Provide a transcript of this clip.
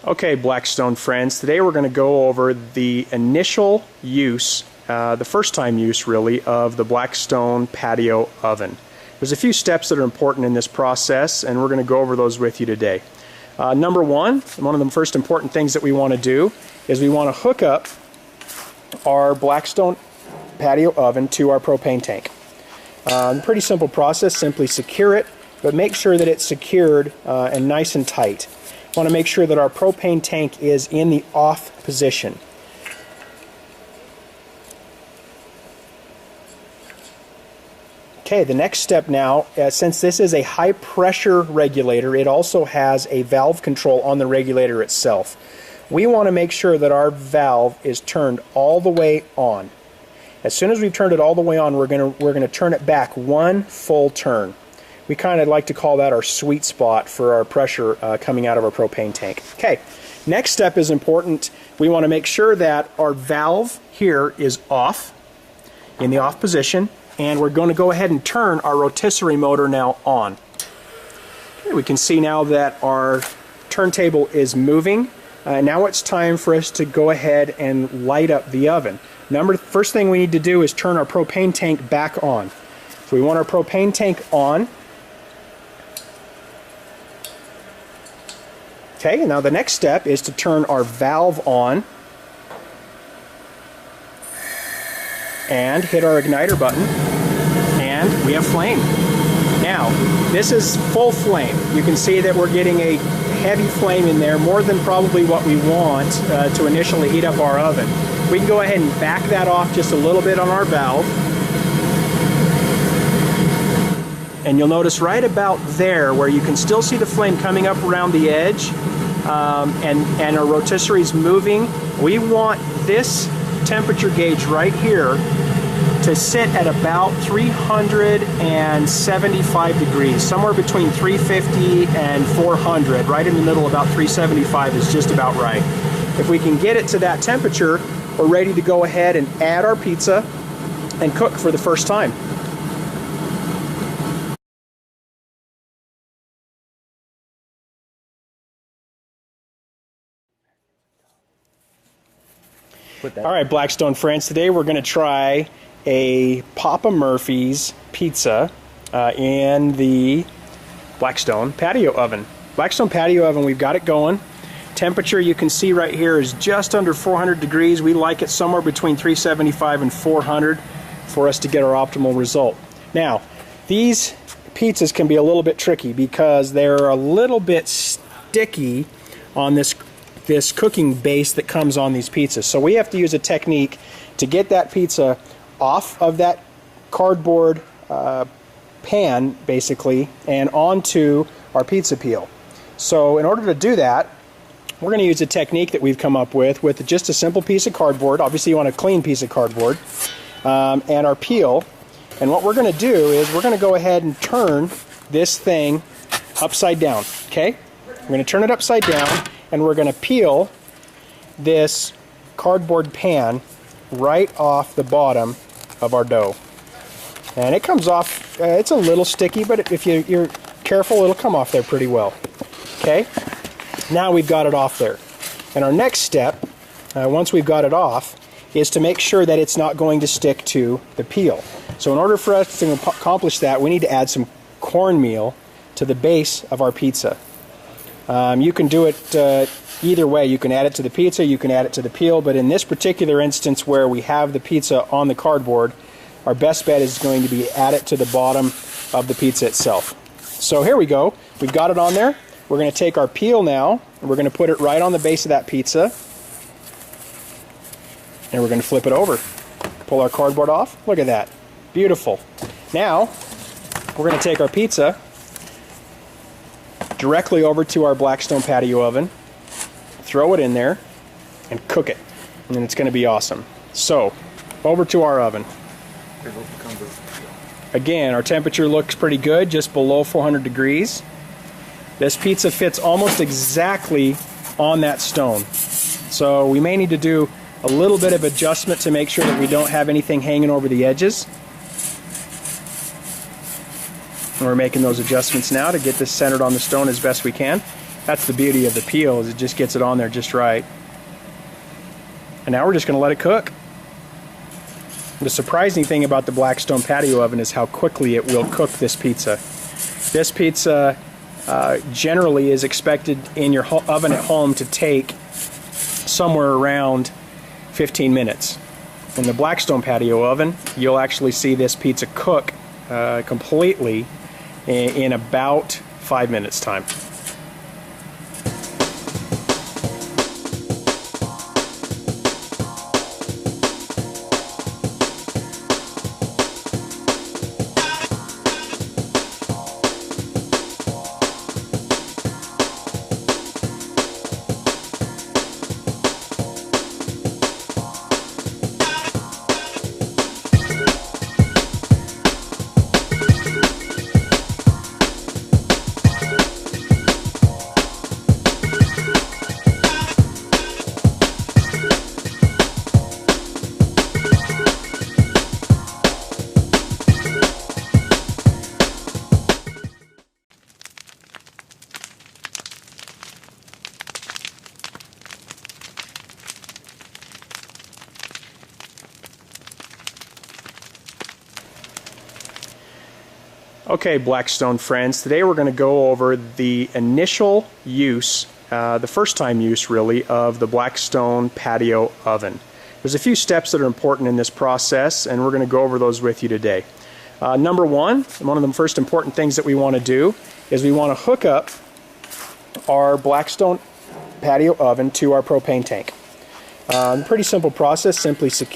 Okay, Blackstone friends, today we're going to go over the initial use, the first time use really, of the Blackstone Patio oven. There's a few steps that are important in this process, and we're going to go over those with you today. Number one of the first important things that we want to do is we want to hook up our Blackstone Patio oven to our propane tank. Pretty simple process, simply secure it, but make sure that it's secured and nice and tight. We want to make sure that our propane tank is in the off position. Okay, the next step now, since this is a high pressure regulator, it also has a valve control on the regulator itself. We want to make sure that our valve is turned all the way on. As soon as we've turned it all the way on, we're going to turn it back one full turn. We kind of like to call that our sweet spot for our pressure coming out of our propane tank. Okay, next step is important. We want to make sure that our valve here is off, in the off position, and we're going to go ahead and turn our rotisserie motor now on. Okay, we can see now that our turntable is moving. Now it's time for us to go ahead and light up the oven. First thing we need to do is turn our propane tank back on. So we want our propane tank on. Okay, now the next step is to turn our valve on and hit our igniter button, and we have flame. Now, this is full flame. You can see that we're getting a heavy flame in there, more than probably what we want to initially heat up our oven. We can go ahead and back that off just a little bit on our valve. And you'll notice right about there where you can still see the flame coming up around the edge and our rotisserie is moving. We want this temperature gauge right here to sit at about 375 degrees, somewhere between 350 and 400. Right in the middle, about 375 is just about right. If we can get it to that temperature, we're ready to go ahead and add our pizza and cook for the first time. All right, Blackstone friends, today we're going to try a Papa Murphy's pizza in the Blackstone Patio oven. Blackstone Patio oven, we've got it going. Temperature you can see right here is just under 400 degrees. We like it somewhere between 375 and 400 for us to get our optimal result. Now, these pizzas can be a little bit tricky because they're a little bit sticky on this cooking base that comes on these pizzas. So we have to use a technique to get that pizza off of that cardboard pan, basically, and onto our pizza peel. So in order to do that, we're going to use a technique that we've come up with just a simple piece of cardboard. Obviously you want a clean piece of cardboard, and our peel. And what we're going to do is we're going to go ahead and turn this thing upside down. Okay? We're going to turn it upside down, and we're going to peel this cardboard pan right off the bottom of our dough. And it comes off, it's a little sticky, but if you're careful, it'll come off there pretty well. Okay? Now we've got it off there. And our next step, once we've got it off, is to make sure that it's not going to stick to the peel. So in order for us to accomplish that, we need to add some cornmeal to the base of our pizza. You can do it either way. You can add it to the pizza, you can add it to the peel, but in this particular instance where we have the pizza on the cardboard, our best bet is going to be add it to the bottom of the pizza itself. So here we go. We've got it on there. We're going to take our peel now, and we're going to put it right on the base of that pizza, and we're going to flip it over. Pull our cardboard off. Look at that. Beautiful. Now, we're going to take our pizza directly over to our Blackstone Patio oven, throw it in there, and cook it. And it's going to be awesome. So, over to our oven. Again, our temperature looks pretty good, just below 400 degrees. This pizza fits almost exactly on that stone. So we may need to do a little bit of adjustment to make sure that we don't have anything hanging over the edges. And we're making those adjustments now to get this centered on the stone as best we can. That's the beauty of the peel, is it just gets it on there just right. And now we're just going to let it cook. The surprising thing about the Blackstone patio oven is how quickly it will cook this pizza. This pizza generally is expected in your oven at home to take somewhere around 15 minutes. In the Blackstone patio oven, you'll actually see this pizza cook completely in about 5 minutes time. Okay, Blackstone friends, today we're going to go over the initial use, the first time use really, of the Blackstone patio oven. There's a few steps that are important in this process, and we're going to go over those with you today. Number one of the first important things that we want to do is we want to hook up our Blackstone patio oven to our propane tank. Pretty simple process, simply secure